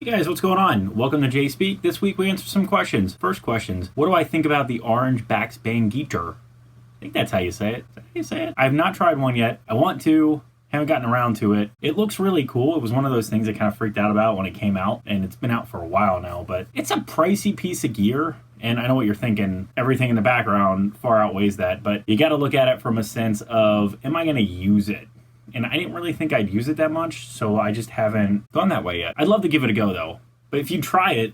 Hey guys, what's going on? Welcome to Jay Speak. This week we answer some questions. First questions. What do I think about the orange Bax Bangeetar? I think that's how you say it. Is that how you say it? I have not tried one yet. I want to. Haven't gotten around to it. It looks really cool. It was one of those things I kind of freaked out about when it came out, and it's been out for a while now, but it's a pricey piece of gear. And I know what you're thinking. Everything in the background far outweighs that, but you got to look at it from a sense of, am I going to use it? And I didn't really think I'd use it that much, so I just haven't gone that way yet. I'd love to give it a go, though. But if you try it,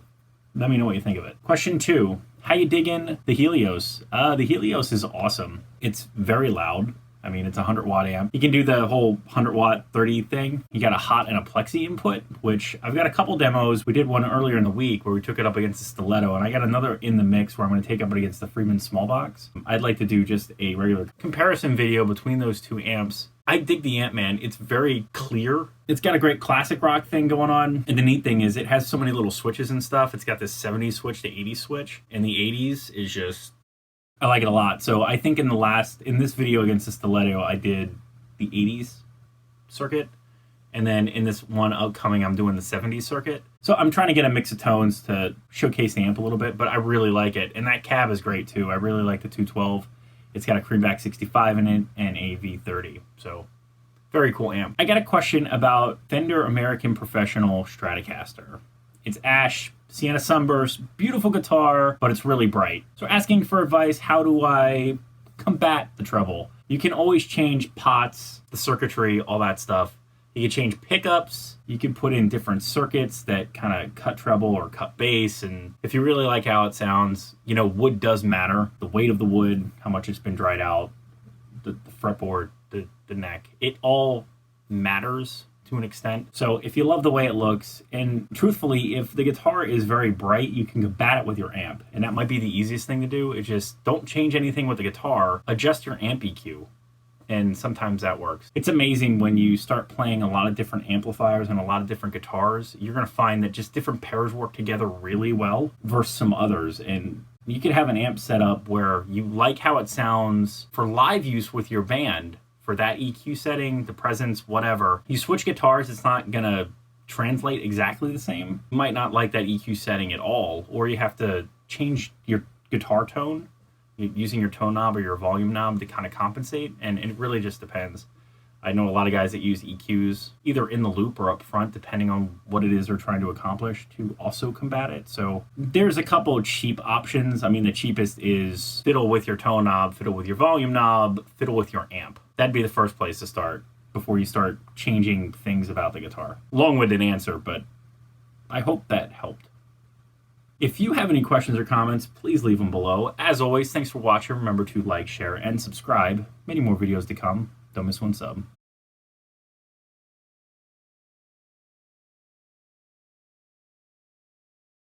let me know what you think of it. Question 2. How you digging the Helios? The Helios is awesome. It's very loud. I mean, it's a 100-watt amp. You can do the whole 100-watt 30 thing. You got a hot and a plexi input, which I've got a couple demos. We did one earlier in the week where we took it up against the Stiletto, and I got another in the mix where I'm going to take up it against the Freeman Small Box. I'd like to do just a regular comparison video between those two amps. I dig the amp, man. It's very clear. It's got a great classic rock thing going on. And the neat thing is it has so many little switches and stuff. It's got this 70s switch to 80s switch. And the 80s is just, I like it a lot. So I think in this video against the Stiletto, I did the 80s circuit. And then in this one upcoming, I'm doing the 70s circuit. So I'm trying to get a mix of tones to showcase the amp a little bit, but I really like it. And that cab is great too. I really like the 212. It's got a Creamback 65 in it and a V30. So very cool amp. I got a question about Fender American Professional Stratocaster. It's ash, sienna sunburst, beautiful guitar, but it's really bright. So asking for advice, how do I combat the treble? You can always change pots, the circuitry, all that stuff. You can change pickups. You can put in different circuits that kind of cut treble or cut bass. And if you really like how it sounds, you know, wood does matter. The weight of the wood, how much it's been dried out, the fretboard, the neck. It all matters to an extent. So if you love the way it looks, and truthfully, if the guitar is very bright, you can combat it with your amp. And that might be the easiest thing to do. It's just don't change anything with the guitar. Adjust your amp EQ. And sometimes that works. It's amazing when you start playing a lot of different amplifiers and a lot of different guitars, you're going to find that just different pairs work together really well versus some others. And you could have an amp set up where you like how it sounds for live use with your band, for that EQ setting, the presence, whatever. You switch guitars, it's not going to translate exactly the same. You might not like that EQ setting at all, or you have to change your guitar tone using your tone knob or your volume knob to kind of compensate, and it really just depends. I know a lot of guys that use EQs either in the loop or up front, depending on what it is they're trying to accomplish to also combat it. So there's a couple of cheap options. I mean, the cheapest is fiddle with your tone knob, fiddle with your volume knob, fiddle with your amp. That'd be the first place to start before you start changing things about the guitar. Long-winded answer, but I hope that helped. If you have any questions or comments, please leave them below. As always, thanks for watching. Remember to like, share, and subscribe. Many more videos to come. Don't miss one sub.